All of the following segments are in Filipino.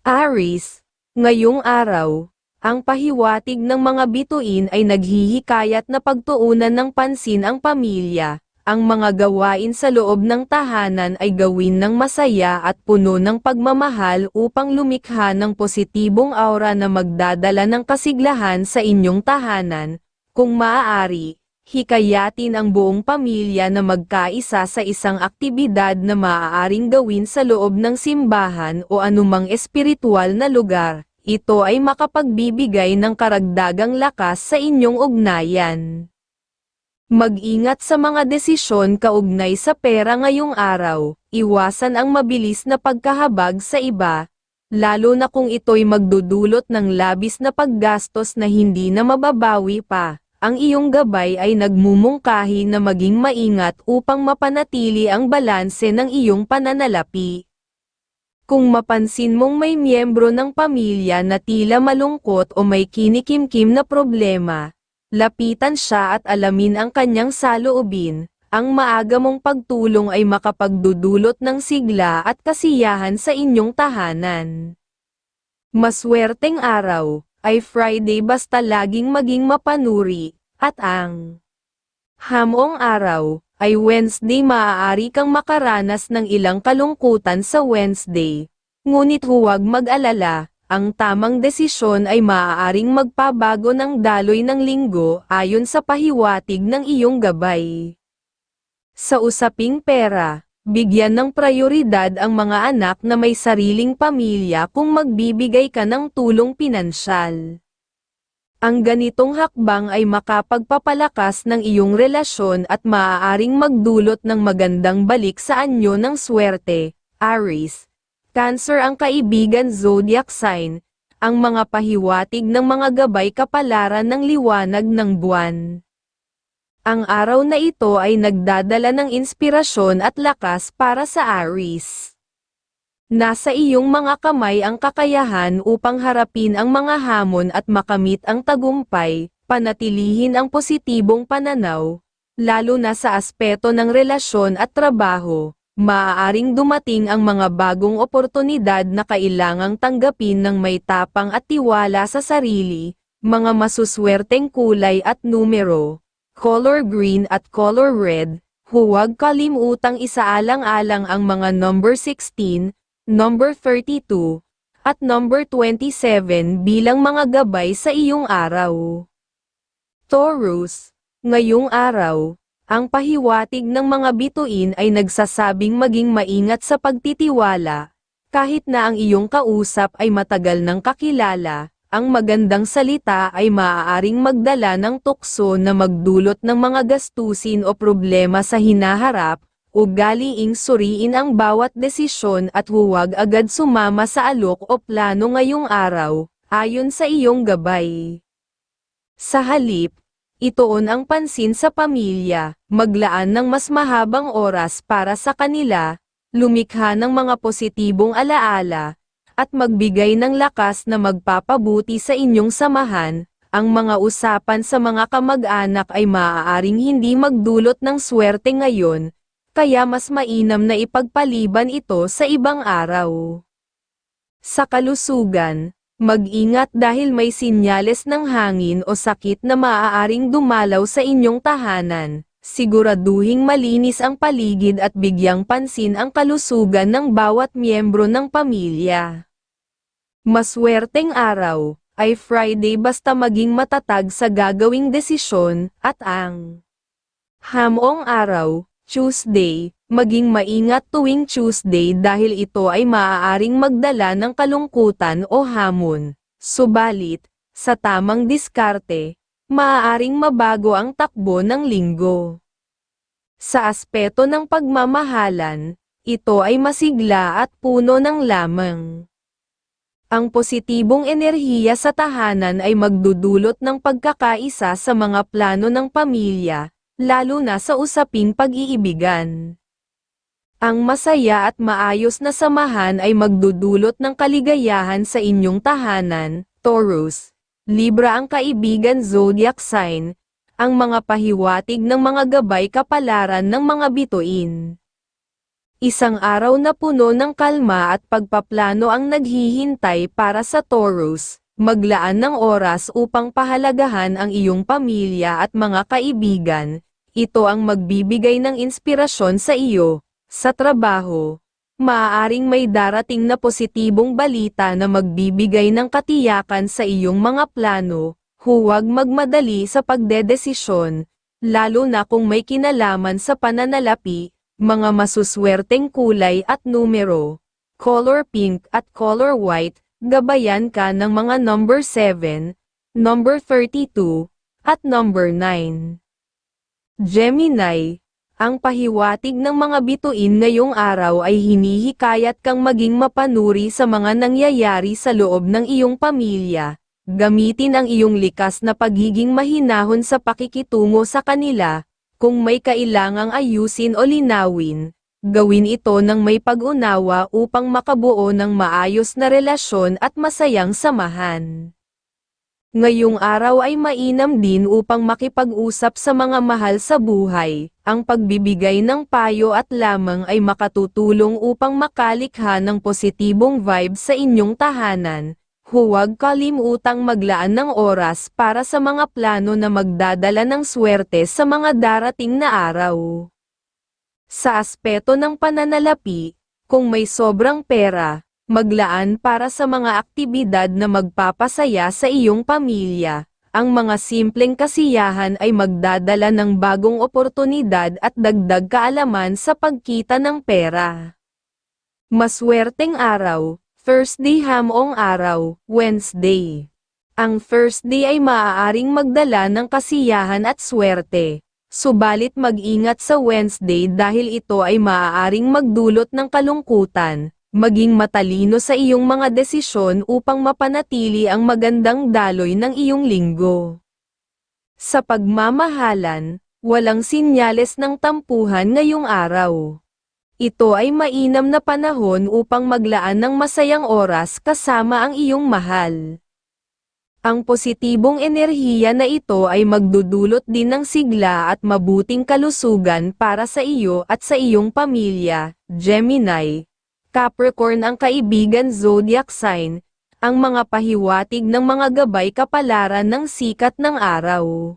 Aries, ngayong araw, ang pahiwatig ng mga bituin ay naghihikayat na pagtuunan ng pansin ang pamilya. Ang mga gawain sa loob ng tahanan ay gawin ng masaya at puno ng pagmamahal upang lumikha ng positibong aura na magdadala ng kasiglahan sa inyong tahanan. Kung maaari, hikayatin ang buong pamilya na magkaisa sa isang aktibidad na maaaring gawin sa loob ng simbahan o anumang espiritual na lugar. Ito ay makapagbibigay ng karagdagang lakas sa inyong ugnayan. Mag-ingat sa mga desisyon kaugnay sa pera ngayong araw. Iwasan ang mabilis na pagkahabag sa iba, lalo na kung ito'y magdudulot ng labis na paggastos na hindi na mababawi pa. Ang iyong gabay ay nagmumungkahi na maging maingat upang mapanatili ang balanse ng iyong pananalapi. Kung mapansin mong may miyembro ng pamilya na tila malungkot o may kinikimkim na problema, lapitan siya at alamin ang kanyang saloobin. Ang maaga mong pagtulong ay makapagdudulot ng sigla at kasiyahan sa inyong tahanan. Maswerteng araw ay Friday basta laging maging mapanuri, at ang hamong araw ay Wednesday. Maaari kang makaranas ng ilang kalungkutan sa Wednesday. Ngunit huwag mag-alala, ang tamang desisyon ay maaaring magpabago ng daloy ng linggo ayon sa pahiwatig ng iyong gabay. Sa usaping pera, bigyan ng prioridad ang mga anak na may sariling pamilya kung magbibigay ka ng tulong pinansyal. Ang ganitong hakbang ay makapagpapalakas ng iyong relasyon at maaaring magdulot ng magandang balik sa anyo ng swerte. Aries, Cancer ang kaibigan zodiac sign, ang mga pahiwatig ng mga gabay kapalaran ng liwanag ng buwan. Ang araw na ito ay nagdadala ng inspirasyon at lakas para sa Aries. Nasa iyong mga kamay ang kakayahan upang harapin ang mga hamon at makamit ang tagumpay. Panatilihin ang positibong pananaw, lalo na sa aspeto ng relasyon at trabaho. Maaaring dumating ang mga bagong oportunidad na kailangang tanggapin ng may tapang at tiwala sa sarili. Mga masuswerteng kulay at numero, color green at color red. Huwag kalimutang isaalang-alang ang mga number 16, number 32, at number 27 bilang mga gabay sa iyong araw. Taurus, ngayong araw, ang pahiwatig ng mga bituin ay nagsasabing maging maingat sa pagtitiwala. Kahit na ang iyong kausap ay matagal nang kakilala, ang magandang salita ay maaaring magdala ng tukso na magdulot ng mga gastusin o problema sa hinaharap. Ugaliing suriin ang bawat desisyon at huwag agad sumama sa alok o plano ngayong araw, ayon sa iyong gabay. Sa halip, ituon ang pansin sa pamilya, maglaan ng mas mahabang oras para sa kanila, lumikha ng mga positibong alaala, at magbigay ng lakas na magpapabuti sa inyong samahan. Ang mga usapan sa mga kamag-anak ay maaaring hindi magdulot ng swerte ngayon, kaya mas mainam na ipagpaliban ito sa ibang araw. Sa kalusugan, mag-ingat dahil may sinyales ng hangin o sakit na maaaring dumalaw sa inyong tahanan. Siguraduhing malinis ang paligid at bigyang pansin ang kalusugan ng bawat miyembro ng pamilya. Maswerteng araw ay Friday basta maging matatag sa gagawing desisyon, at ang hamong araw, Tuesday, maging maingat tuwing Tuesday dahil ito ay maaaring magdala ng kalungkutan o hamon. Subalit, sa tamang diskarte, maaaring mabago ang takbo ng linggo. Sa aspeto ng pagmamahalan, ito ay masigla at puno ng lamang. Ang positibong enerhiya sa tahanan ay magdudulot ng pagkakaisa sa mga plano ng pamilya, lalo na sa usaping pag-iibigan. Ang masaya at maayos na samahan ay magdudulot ng kaligayahan sa inyong tahanan, Taurus. Libra ang kaibigan zodiac sign, ang mga pahiwatig ng mga gabay kapalaran ng mga bituin. Isang araw na puno ng kalma at pagpaplano ang naghihintay para sa Taurus. Maglaan ng oras upang pahalagahan ang iyong pamilya at mga kaibigan. Ito ang magbibigay ng inspirasyon sa iyo. Sa trabaho, maaaring may darating na positibong balita na magbibigay ng katiyakan sa iyong mga plano. Huwag magmadali sa pagdedesisyon, lalo na kung may kinalaman sa pananalapi. Mga masuswerteng kulay at numero, color pink at color white, gabayan ka ng mga number 7, number 32, at number 9. Gemini, ang pahiwatig ng mga bituin ngayong araw ay hinihikayat kang maging mapanuri sa mga nangyayari sa loob ng iyong pamilya. Gamitin ang iyong likas na pagiging mahinahon sa pakikitungo sa kanila. Kung may kailangang ayusin o linawin, gawin ito ng may pag-unawa upang makabuo ng maayos na relasyon at masayang samahan. Ngayong araw ay mainam din upang makipag-usap sa mga mahal sa buhay. Ang pagbibigay ng payo at lamang ay makatutulong upang makalikha ng positibong vibe sa inyong tahanan. Huwag kalimutang maglaan ng oras para sa mga plano na magdadala ng swerte sa mga darating na araw. Sa aspeto ng pananalapi, kung may sobrang pera, maglaan para sa mga aktibidad na magpapasaya sa iyong pamilya. Ang mga simpleng kasiyahan ay magdadala ng bagong oportunidad at dagdag kaalaman sa pagkita ng pera. Maswerteng araw. Thursday hamong araw, Wednesday. Ang Thursday ay maaaring magdala ng kasiyahan at swerte. Subalit mag-ingat sa Wednesday dahil ito ay maaaring magdulot ng kalungkutan. Maging matalino sa iyong mga desisyon upang mapanatili ang magandang daloy ng iyong linggo. Sa pagmamahalan, walang sinyales ng tampuhan ngayong araw. Ito ay mainam na panahon upang maglaan ng masayang oras kasama ang iyong mahal. Ang positibong enerhiya na ito ay magdudulot din ng sigla at mabuting kalusugan para sa iyo at sa iyong pamilya. Gemini, Capricorn ang kaibigan zodiac sign, ang mga pahiwatig ng mga gabay kapalaran ng sikat ng araw.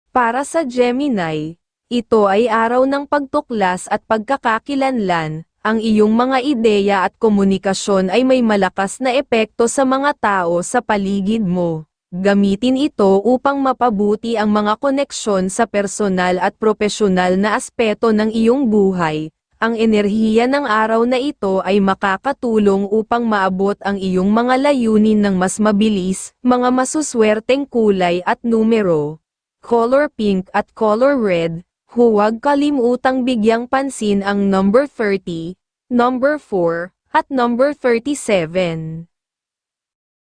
Para sa Gemini, ito ay araw ng pagtuklas at pagkakakilanlan. Ang iyong mga ideya at komunikasyon ay may malakas na epekto sa mga tao sa paligid mo. Gamitin ito upang mapabuti ang mga koneksyon sa personal at propesyonal na aspeto ng iyong buhay. Ang enerhiya ng araw na ito ay makakatulong upang maabot ang iyong mga layunin ng mas mabilis. Mga masuswerteng kulay at numero, color pink at color red. Huwag kalimutang bigyang pansin ang number 30, number 4, at number 37.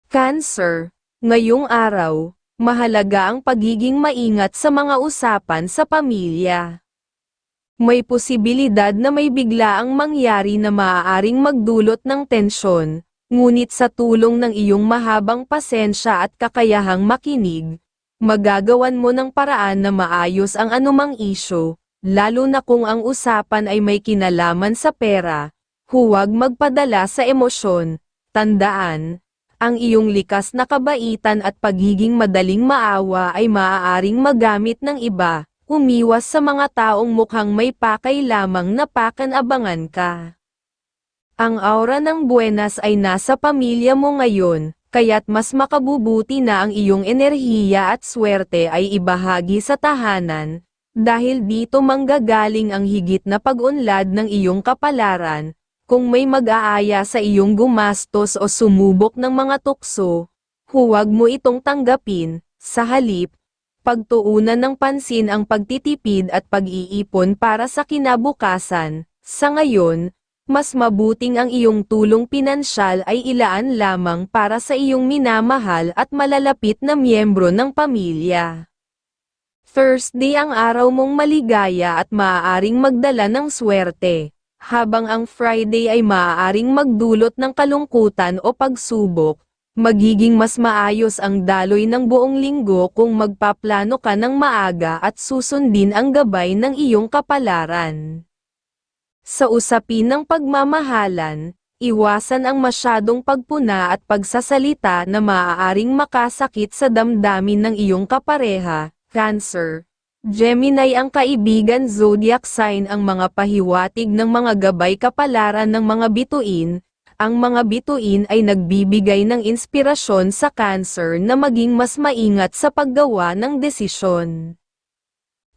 Cancer, ngayong araw, mahalaga ang pagiging maingat sa mga usapan sa pamilya. May posibilidad na may biglaang mangyari na maaaring magdulot ng tensyon, ngunit sa tulong ng iyong mahabang pasensya at kakayahang makinig, magagawan mo ng paraan na maayos ang anumang isyu, lalo na kung ang usapan ay may kinalaman sa pera. Huwag magpadala sa emosyon. Tandaan, ang iyong likas na kabaitan at pagiging madaling maawa ay maaaring magamit ng iba. Umiwas sa mga taong mukhang may pakay lamang na pakanabangan ka. Ang aura ng buenas ay nasa pamilya mo ngayon. Kaya't mas makabubuti na ang iyong enerhiya at swerte ay ibahagi sa tahanan, dahil dito manggagaling ang higit na pag-unlad ng iyong kapalaran. Kung may mag-aaya sa iyong gumastos o sumubok ng mga tukso, huwag mo itong tanggapin. Sa halip, pagtuunan ng pansin ang pagtitipid at pag-iipon para sa kinabukasan. Sa ngayon, mas mabuting ang iyong tulong pinansyal ay ilaan lamang para sa iyong minamahal at malalapit na miyembro ng pamilya. Thursday ang araw mong maligaya at maaaring magdala ng swerte, habang ang Friday ay maaaring magdulot ng kalungkutan o pagsubok. Magiging mas maayos ang daloy ng buong linggo kung magpaplano ka ng maaga at susundin ang gabay ng iyong kapalaran. Sa usapin ng pagmamahalan, iwasan ang masyadong pagpuna at pagsasalita na maaaring makasakit sa damdamin ng iyong kapareha. Cancer. Gemini ang kaibigan zodiac sign ang mga pahiwatig ng mga gabay kapalaran ng mga bituin. Ang mga bituin ay nagbibigay ng inspirasyon sa Cancer na maging mas maingat sa paggawa ng desisyon.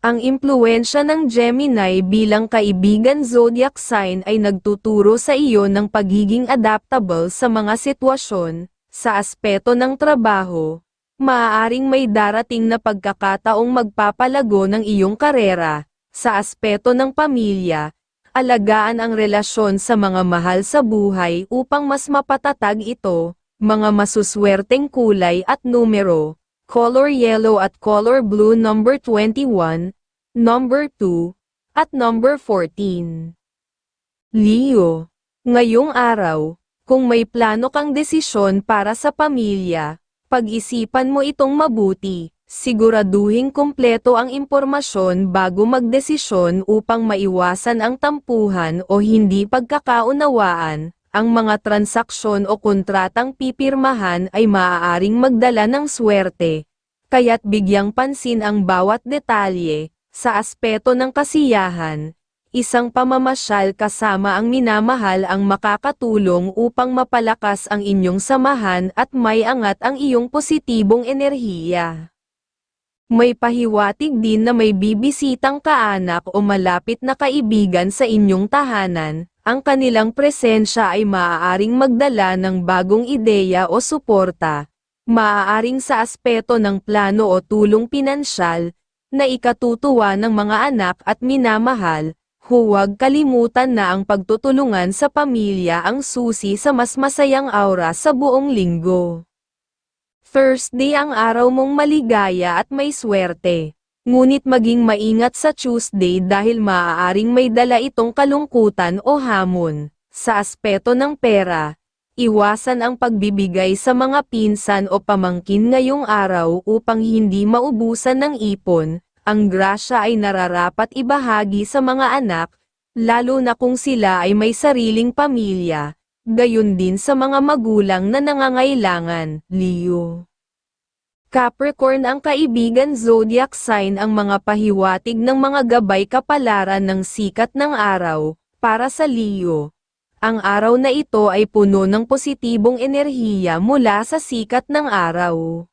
Ang impluwensya ng Gemini bilang kaibigan zodiac sign ay nagtuturo sa iyo ng pagiging adaptable sa mga sitwasyon. Sa aspeto ng trabaho, maaaring may darating na pagkakataong magpapalago ng iyong karera. Sa aspeto ng pamilya, alagaan ang relasyon sa mga mahal sa buhay upang mas mapatatag ito. Mga masuswerteng kulay at numero, color yellow at color blue, number 21, number 2, at number 14. Leo. Ngayong araw, kung may plano kang desisyon para sa pamilya, pag-isipan mo itong mabuti. Siguraduhing kumpleto ang impormasyon bago magdesisyon upang maiwasan ang tampuhan o hindi pagkakaunawaan. Ang mga transaksyon o kontratang pipirmahan ay maaaring magdala ng swerte, kaya't bigyang pansin ang bawat detalye. Sa aspeto ng kasiyahan, isang pamamasyal kasama ang minamahal ang makakatulong upang mapalakas ang inyong samahan at may angat ang iyong positibong enerhiya. May pahiwatig din na may bibisitang kaanak o malapit na kaibigan sa inyong tahanan. Ang kanilang presensya ay maaaring magdala ng bagong ideya o suporta. Maaaring sa aspeto ng plano o tulong pinansyal, na ikatutuwa ng mga anak at minamahal. Huwag kalimutan na ang pagtutulungan sa pamilya ang susi sa mas masayang aura sa buong linggo. Thursday ang araw mong maligaya at may swerte. Ngunit maging maingat sa Tuesday dahil maaaring may dala itong kalungkutan o hamon. Sa aspeto ng pera, iwasan ang pagbibigay sa mga pinsan o pamangkin ngayong araw upang hindi maubusan ng ipon. Ang grasya ay nararapat ibahagi sa mga anak, lalo na kung sila ay may sariling pamilya. Gayon din sa mga magulang na nangangailangan. Leo. Capricorn ang kaibigan zodiac sign ang mga pahiwatig ng mga gabay kapalaran ng sikat ng araw. Para sa Leo, ang araw na ito ay puno ng positibong enerhiya mula sa sikat ng araw.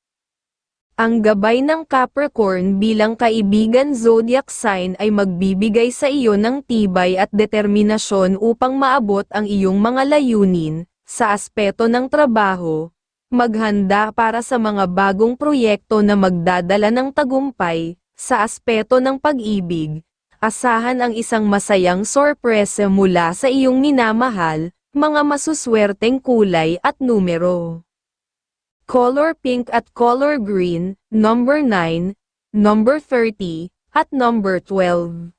Ang gabay ng Capricorn bilang kaibigan zodiac sign ay magbibigay sa iyo ng tibay at determinasyon upang maabot ang iyong mga layunin. Sa aspeto ng trabaho, maghanda para sa mga bagong proyekto na magdadala ng tagumpay. Sa aspeto ng pag-ibig, asahan ang isang masayang sorpresa mula sa iyong minamahal, mga masuswerteng kulay at numero. Color pink at color green, number 9, number 30, at number 12.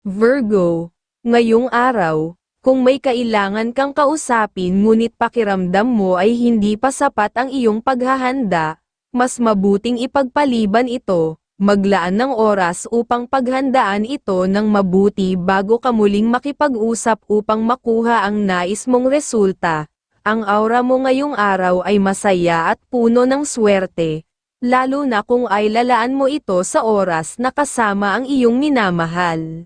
Virgo. Ngayong araw, kung may kailangan kang kausapin ngunit pakiramdam mo ay hindi pa sapat ang iyong paghahanda, mas mabuting ipagpaliban ito, maglaan ng oras upang paghandaan ito ng mabuti bago ka muling makipag-usap upang makuha ang nais mong resulta. Ang aura mo ngayong araw ay masaya at puno ng swerte, lalo na kung ay lalaan mo ito sa oras na kasama ang iyong minamahal.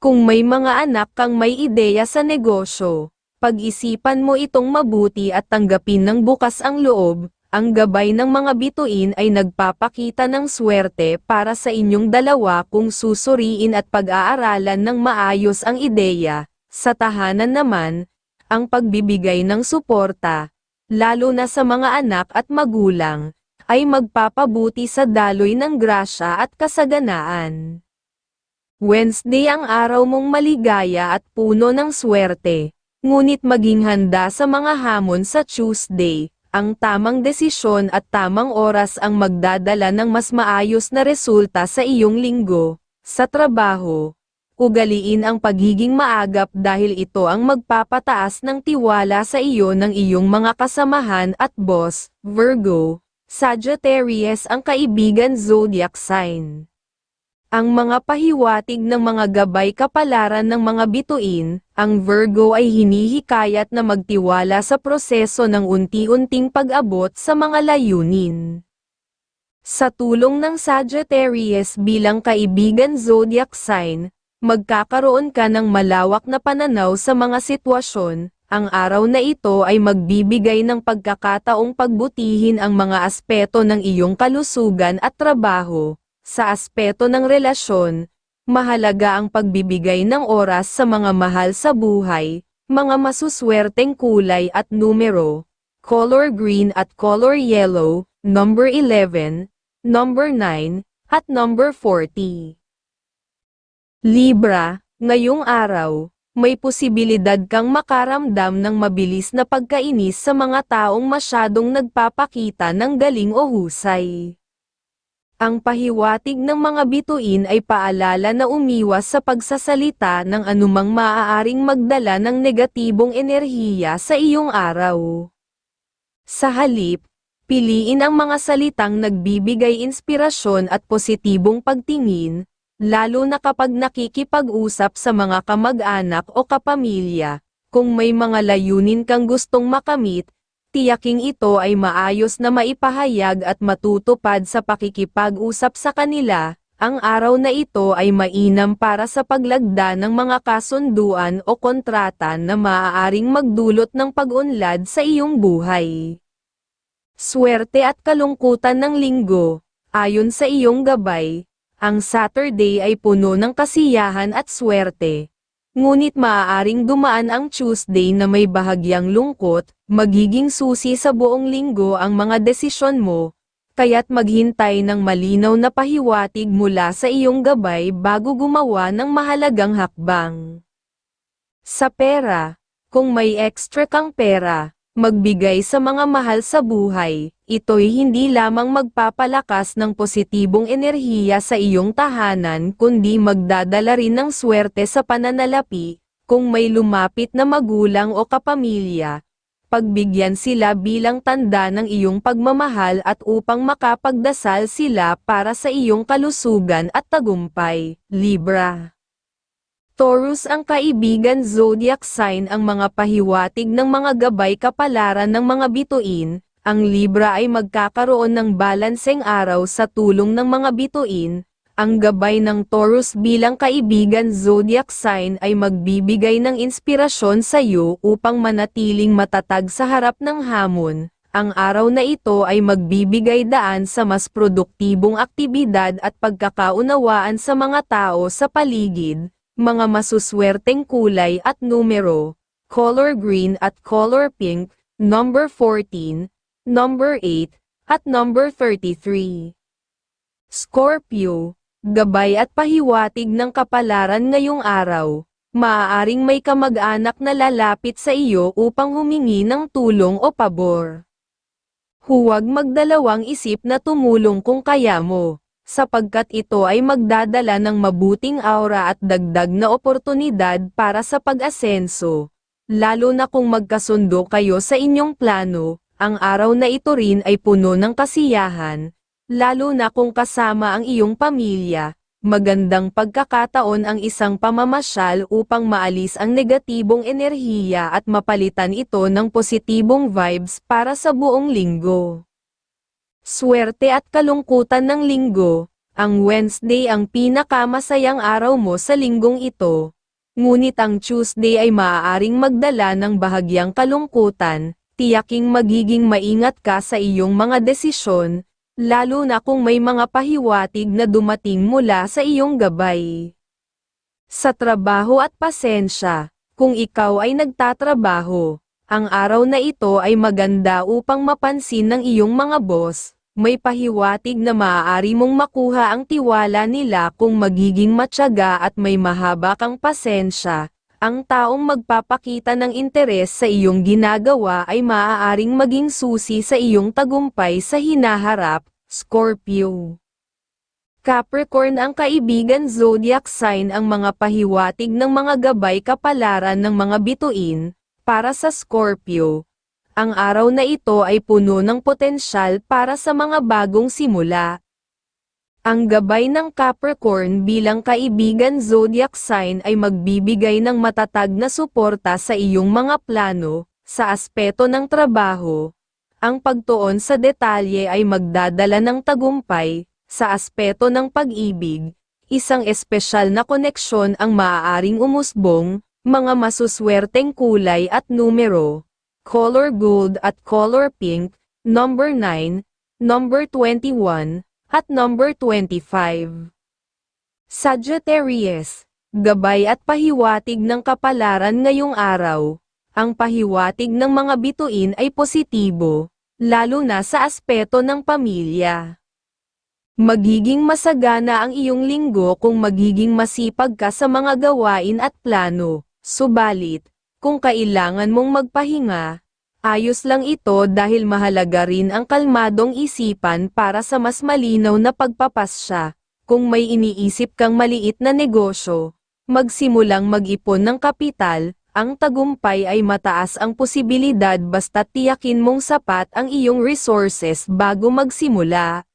Kung may mga anak kang may ideya sa negosyo, pag-isipan mo itong mabuti at tanggapin ng bukas ang loob. Ang gabay ng mga bituin ay nagpapakita ng swerte para sa inyong dalawa kung susuriin at pag-aaralan ng maayos ang ideya. Sa tahanan naman, ang pagbibigay ng suporta, lalo na sa mga anak at magulang, ay magpapabuti sa daloy ng grasya at kasaganaan. Wednesday ang araw mong maligaya at puno ng swerte, ngunit maging handa sa mga hamon sa Tuesday. Ang tamang desisyon at tamang oras ang magdadala ng mas maayos na resulta sa iyong linggo. Sa trabaho, ugaliin ang pagiging maagap dahil ito ang magpapataas ng tiwala sa iyo ng iyong mga kasamahan at boss. Virgo, Sagittarius ang kaibigan zodiac sign. Ang mga pahiwatig ng mga gabay kapalaran ng mga bituin, ang Virgo ay hinihikayat na magtiwala sa proseso ng unti-unting pag-abot sa mga layunin. Sa tulong ng Sagittarius bilang kaibigan zodiac sign, magkakaroon ka ng malawak na pananaw sa mga sitwasyon. Ang araw na ito ay magbibigay ng pagkakataong pagbutihin ang mga aspeto ng iyong kalusugan at trabaho. Sa aspeto ng relasyon, mahalaga ang pagbibigay ng oras sa mga mahal sa buhay, mga masuswerteng kulay at numero, color green at color yellow, number 11, number 9, at number 40. Libra, ngayong araw, may posibilidad kang makaramdam ng mabilis na pagkainis sa mga taong masyadong nagpapakita ng galing o husay. Ang pahiwatig ng mga bituin ay paalala na umiwas sa pagsasalita ng anumang maaaring magdala ng negatibong enerhiya sa iyong araw. Sa halip, piliin ang mga salitang nagbibigay inspirasyon at positibong pagtingin, lalo na kapag nakikipag-usap sa mga kamag-anak o kapamilya. Kung may mga layunin kang gustong makamit, tiyaking ito ay maayos na maipahayag at matutupad sa pakikipag-usap sa kanila. Ang araw na ito ay mainam para sa paglagda ng mga kasunduan o kontrata na maaaring magdulot ng pag-unlad sa iyong buhay. Swerte at kalungkutan ng linggo. Ayon sa iyong gabay, ang Saturday ay puno ng kasiyahan at swerte. Ngunit maaaring dumaan ang Tuesday na may bahagyang lungkot, magiging susi sa buong linggo ang mga desisyon mo, kaya't maghintay ng malinaw na pahiwatig mula sa iyong gabay bago gumawa ng mahalagang hakbang. Sa pera, kung may extra kang pera, magbigay sa mga mahal sa buhay, ito'y hindi lamang magpapalakas ng positibong enerhiya sa iyong tahanan kundi magdadala rin ng swerte sa pananalapi. Kung may lumapit na magulang o kapamilya, pagbigyan sila bilang tanda ng iyong pagmamahal at upang makapagdasal sila para sa iyong kalusugan at tagumpay. Libra, Taurus ang kaibigan zodiac sign. Ang mga pahiwatig ng mga gabay kapalaran ng mga bituin, ang Libra ay magkakaroon ng balanseng araw sa tulong ng mga bituin. Ang gabay ng Taurus bilang kaibigan zodiac sign ay magbibigay ng inspirasyon sa iyo upang manatiling matatag sa harap ng hamon. Ang araw na ito ay magbibigay daan sa mas produktibong aktibidad at pagkakaunawaan sa mga tao sa paligid. Mga masuswerteng kulay at numero, color green at color pink, number 14, number 8, at number 33. Scorpio, gabay at pahiwatig ng kapalaran ngayong araw. Maaaring may kamag-anak na lalapit sa iyo upang humingi ng tulong o pabor. Huwag magdalawang isip na tumulong kung kaya mo, sapagkat ito ay magdadala ng mabuting aura at dagdag na oportunidad para sa pag-asenso. Lalo na kung magkasundo kayo sa inyong plano, ang araw na ito rin ay puno ng kasiyahan, lalo na kung kasama ang iyong pamilya. Magandang pagkakataon ang isang pamamasyal upang maalis ang negatibong enerhiya at mapalitan ito ng positibong vibes para sa buong linggo. Swerte at kalungkutan ng linggo. Ang Wednesday ang pinakamasayang araw mo sa linggong ito. Ngunit ang Tuesday ay maaaring magdala ng bahagyang kalungkutan. Tiyaking magiging maingat ka sa iyong mga desisyon, lalo na kung may mga pahiwatig na dumating mula sa iyong gabay. Sa trabaho at pasensya, kung ikaw ay nagtatrabaho, ang araw na ito ay maganda upang mapansin ng iyong mga boss. May pahiwatig na maaari mong makuha ang tiwala nila kung magiging matyaga at may mahaba kang pasensya. Ang taong magpapakita ng interes sa iyong ginagawa ay maaaring maging susi sa iyong tagumpay sa hinaharap, Scorpio. Capricorn ang kaibigan zodiac sign ang mga pahiwatig ng mga gabay kapalaran ng mga bituin, para sa Scorpio. Ang araw na ito ay puno ng potensyal para sa mga bagong simula. Ang gabay ng Capricorn bilang kaibigan zodiac sign ay magbibigay ng matatag na suporta sa iyong mga plano, sa aspeto ng trabaho. Ang pagtuon sa detalye ay magdadala ng tagumpay, sa aspeto ng pag-ibig. Isang espesyal na koneksyon ang maaaring umusbong, mga masuswerteng kulay at numero. Color gold at color pink, number 9, number 21, at number 25. Sagittarius, gabay at pahiwatig ng kapalaran ngayong araw. Ang pahiwatig ng mga bituin ay positibo, lalo na sa aspeto ng pamilya. Magiging masagana ang iyong linggo kung magiging masipag ka sa mga gawain at plano. Subalit, kung kailangan mong magpahinga, ayos lang ito dahil mahalaga rin ang kalmadong isipan para sa mas malinaw na pagpapasya. Kung may iniisip kang maliit na negosyo, magsimulang mag-ipon ng kapital, ang tagumpay ay mataas ang posibilidad basta tiyakin mong sapat ang iyong resources bago magsimula.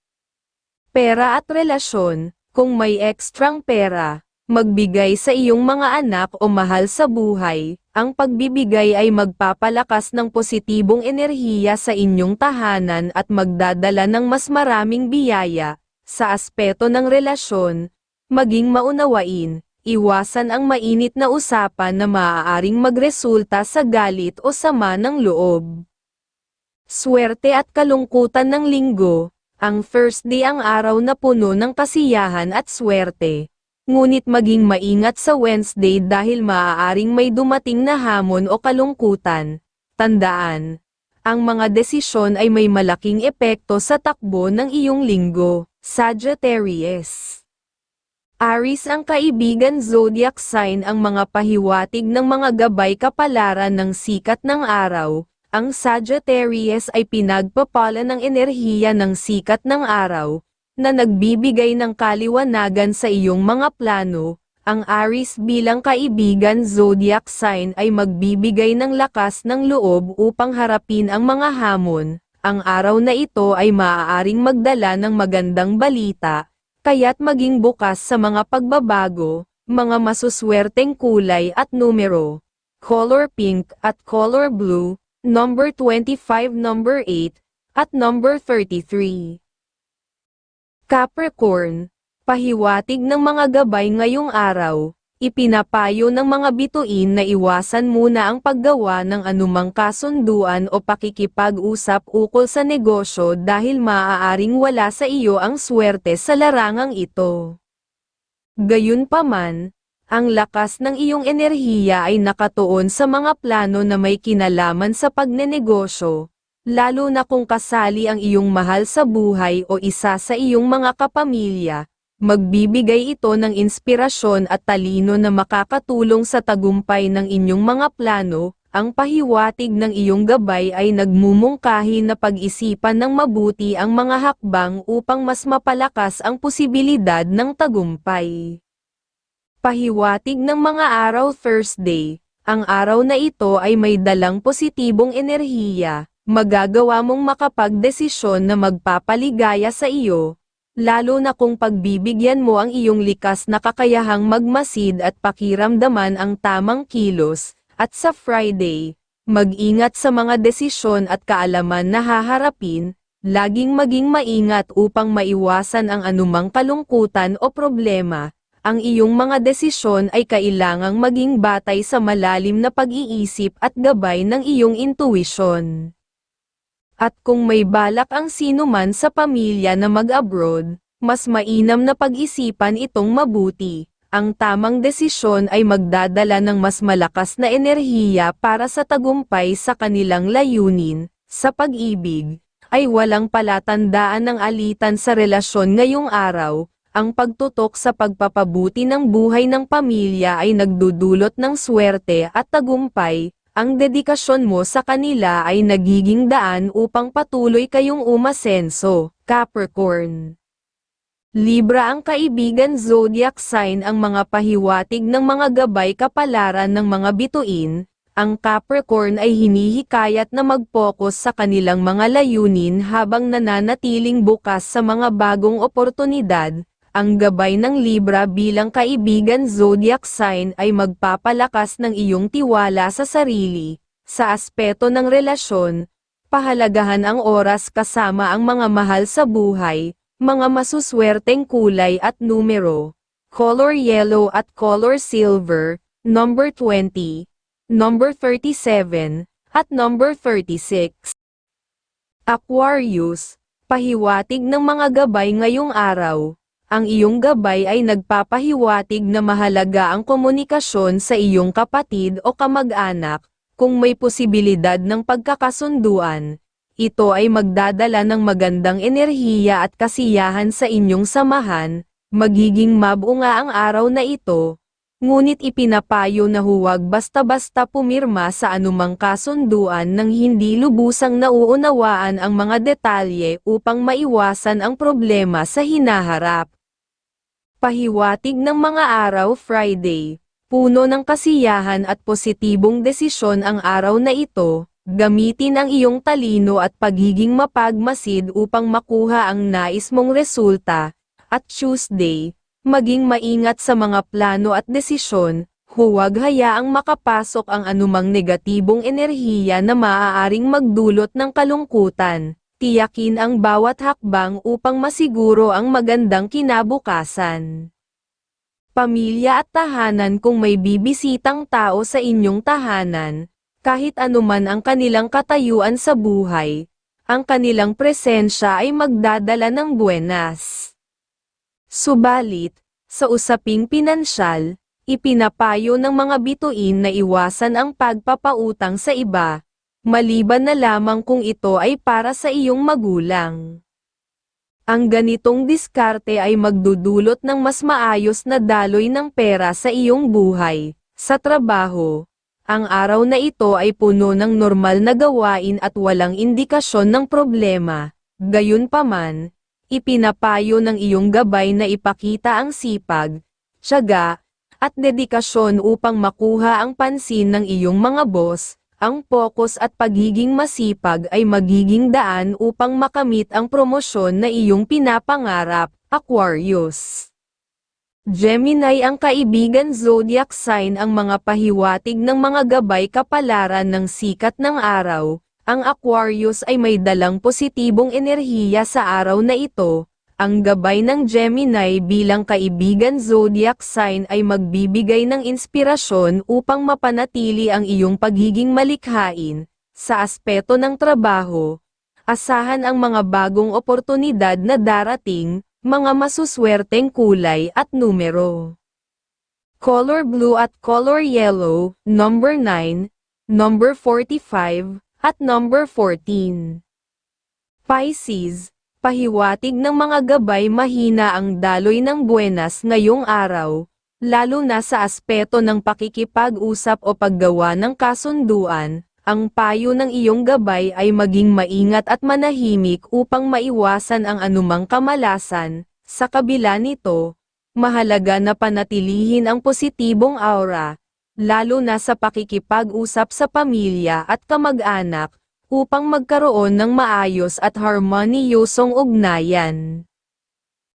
Pera at relasyon, kung may ekstrang pera, magbigay sa iyong mga anak o mahal sa buhay, ang pagbibigay ay magpapalakas ng positibong enerhiya sa inyong tahanan at magdadala ng mas maraming biyaya. Sa aspeto ng relasyon, maging maunawain, iwasan ang mainit na usapan na maaaring magresulta sa galit o sama ng loob. Swerte at kalungkutan ng linggo, ang Thursday ang araw na puno ng kasiyahan at swerte. Ngunit maging maingat sa Wednesday dahil maaaring may dumating na hamon o kalungkutan. Tandaan, ang mga desisyon ay may malaking epekto sa takbo ng iyong linggo. Sagittarius. Aries ang kaibigan zodiac sign ang mga pahiwatig ng mga gabay kapalaran ng sikat ng araw. Ang Sagittarius ay pinagpapala ng enerhiya ng sikat ng araw, na nagbibigay ng kaliwanagan sa iyong mga plano. Ang Aries bilang kaibigan zodiac sign ay magbibigay ng lakas ng loob upang harapin ang mga hamon. Ang araw na ito ay maaaring magdala ng magandang balita, kaya't maging bukas sa mga pagbabago, mga masuswerteng kulay at numero. Color pink at color blue, number 25, number 8, at number 33. Capricorn, pahiwatig ng mga gabay ngayong araw, ipinapayo ng mga bituin na iwasan muna ang paggawa ng anumang kasunduan o pakikipag-usap ukol sa negosyo dahil maaaring wala sa iyo ang swerte sa larangang ito. Gayunpaman, ang lakas ng iyong enerhiya ay nakatuon sa mga plano na may kinalaman sa pagnenegosyo, lalo na kung kasali ang iyong mahal sa buhay o isa sa iyong mga kapamilya. Magbibigay ito ng inspirasyon at talino na makakatulong sa tagumpay ng inyong mga plano. Ang pahiwatig ng iyong gabay ay nagmumungkahi na pag-isipan ng mabuti ang mga hakbang upang mas mapalakas ang posibilidad ng tagumpay. Pahiwatig ng mga araw Thursday, ang araw na ito ay may dalang positibong enerhiya, magagawa mong makapagdesisyon na magpapaligaya sa iyo, lalo na kung pagbibigyan mo ang iyong likas na kakayahang magmasid at pakiramdaman ang tamang kilos, at sa Friday, mag-ingat sa mga desisyon at kaalaman na haharapin, laging maging maingat upang maiwasan ang anumang kalungkutan o problema. Ang iyong mga desisyon ay kailangang maging batay sa malalim na pag-iisip at gabay ng iyong intuisyon. At kung may balak ang sino man sa pamilya na mag-abroad, mas mainam na pag-isipan itong mabuti. Ang tamang desisyon ay magdadala ng mas malakas na enerhiya para sa tagumpay sa kanilang layunin. Sa pag-ibig, ay walang palatandaan ng alitan sa relasyon ngayong araw. Ang pagtutok sa pagpapabuti ng buhay ng pamilya ay nagdudulot ng swerte at tagumpay. Ang dedikasyon mo sa kanila ay nagiging daan upang patuloy kayong umasenso, Capricorn. Libra ang kaibigan zodiac sign ang mga pahiwatig ng mga gabay kapalaran ng mga bituin. Ang Capricorn ay hinihikayat na mag-focus sa kanilang mga layunin habang nananatiling bukas sa mga bagong oportunidad. Ang gabay ng Libra bilang kaibigan zodiac sign ay magpapalakas ng iyong tiwala sa sarili. Sa aspeto ng relasyon, pahalagahan ang oras kasama ang mga mahal sa buhay. Mga masuswerteng kulay at numero, color yellow at color silver, number 20, number 37, at number 36. Aquarius, pahiwatig ng mga gabay ngayong araw. Ang iyong gabay ay nagpapahiwatig na mahalaga ang komunikasyon sa iyong kapatid o kamag-anak, kung may posibilidad ng pagkakasunduan. Ito ay magdadala ng magandang enerhiya at kasiyahan sa inyong samahan, magiging mabunga ang araw na ito, ngunit ipinapayo na huwag basta-basta pumirma sa anumang kasunduan nang hindi lubusang nauunawaan ang mga detalye upang maiwasan ang problema sa hinaharap. Pahiwatig ng mga araw Friday, puno ng kasiyahan at positibong desisyon ang araw na ito. Gamitin ang iyong talino at pagiging mapagmasid upang makuha ang nais mong resulta. At Tuesday, maging maingat sa mga plano at desisyon, huwag hayaang makapasok ang anumang negatibong enerhiya na maaaring magdulot ng kalungkutan. Tiyakin ang bawat hakbang upang masiguro ang magandang kinabukasan. Pamilya at tahanan. Kung may bibisitang tao sa inyong tahanan, kahit anuman ang kanilang katayuan sa buhay, ang kanilang presensya ay magdadala ng buenas. Subalit, sa usaping pinansyal, ipinapayo ng mga bituin na iwasan ang pagpapautang sa iba, maliban na lamang kung ito ay para sa iyong magulang. Ang ganitong diskarte ay magdudulot ng mas maayos na daloy ng pera sa iyong buhay. Sa trabaho, ang araw na ito ay puno ng normal na gawain at walang indikasyon ng problema. Gayunpaman, ipinapayo ng iyong gabay na ipakita ang sipag, tiyaga, at dedikasyon upang makuha ang pansin ng iyong mga boss. Ang focus at pagiging masipag ay magiging daan upang makamit ang promosyon na iyong pinapangarap, Aquarius. Gemini ang kaibigan zodiac sign ang mga pahiwatig ng mga gabay kapalaran ng sikat ng araw. Ang Aquarius ay may dalang positibong enerhiya sa araw na ito. Ang gabay ng Gemini bilang kaibigan zodiac sign ay magbibigay ng inspirasyon upang mapanatili ang iyong pagiging malikhain. Sa aspeto ng trabaho, asahan ang mga bagong oportunidad na darating, mga masuswerteng kulay at numero. Color blue at color yellow, number 9, number 45, at number 14. Pisces, pahiwatig ng mga gabay mahina ang daloy ng buenas ngayong araw, lalo na sa aspeto ng pakikipag-usap o paggawa ng kasunduan. Ang payo ng iyong gabay ay maging maingat at manahimik upang maiwasan ang anumang kamalasan. Sa kabila nito, mahalaga na panatilihin ang positibong aura, lalo na sa pakikipag-usap sa pamilya at kamag-anak, upang magkaroon ng maayos at harmoniyosong ugnayan.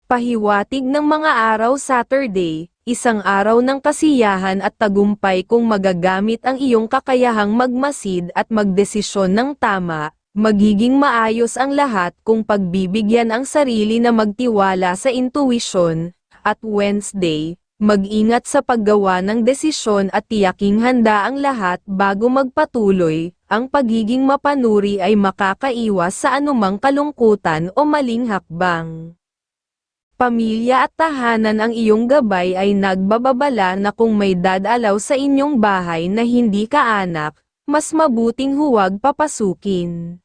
Pahiwatig ng mga araw Saturday, isang araw ng kasiyahan at tagumpay kung magagamit ang iyong kakayahang magmasid at magdesisyon ng tama, magiging maayos ang lahat kung pagbibigyan ang sarili na magtiwala sa intuwisyon. At Wednesday, mag-ingat sa paggawa ng desisyon at tiyaking handa ang lahat bago magpatuloy. Ang pagiging mapanuri ay makakaiwas sa anumang kalungkutan o maling hakbang. Pamilya at tahanan. Ang iyong gabay ay nagbababala na kung may dadalaw sa inyong bahay na hindi kaanak, mas mabuting huwag papasukin.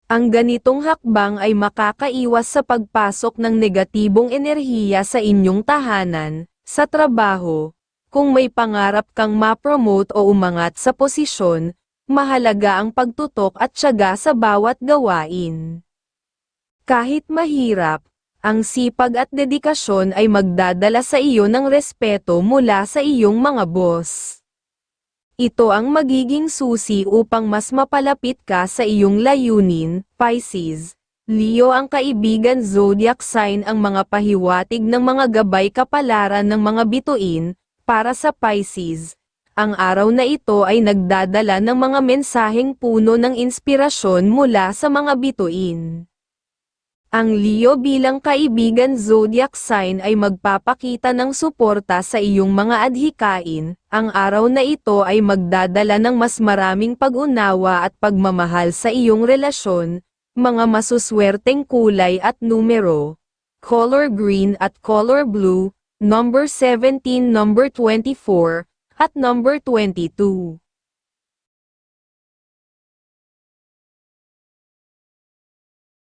Ang ganitong hakbang ay makakaiwas sa pagpasok ng negatibong enerhiya sa inyong tahanan. Sa trabaho, kung may pangarap kang ma-promote o umangat sa posisyon, mahalaga ang pagtutok at tiyaga sa bawat gawain. Kahit mahirap, Ang sipag at dedikasyon ay magdadala sa iyo ng respeto mula sa iyong mga boss. Ito ang magiging susi upang mas mapalapit ka sa iyong layunin, Pisces. Leo, ang kaibigan zodiac sign, ang mga pahiwatig ng mga gabay kapalaran ng mga bituin, para sa Pisces. Ang araw na ito ay nagdadala ng mga mensaheng puno ng inspirasyon mula sa mga bituin. Ang Leo bilang kaibigan zodiac sign ay magpapakita ng suporta sa iyong mga adhikain. Ang araw na ito ay magdadala ng mas maraming pag-unawa at pagmamahal sa iyong relasyon. Mga masuswerteng kulay at numero: color green at color blue, number 17, number 24, at number 22.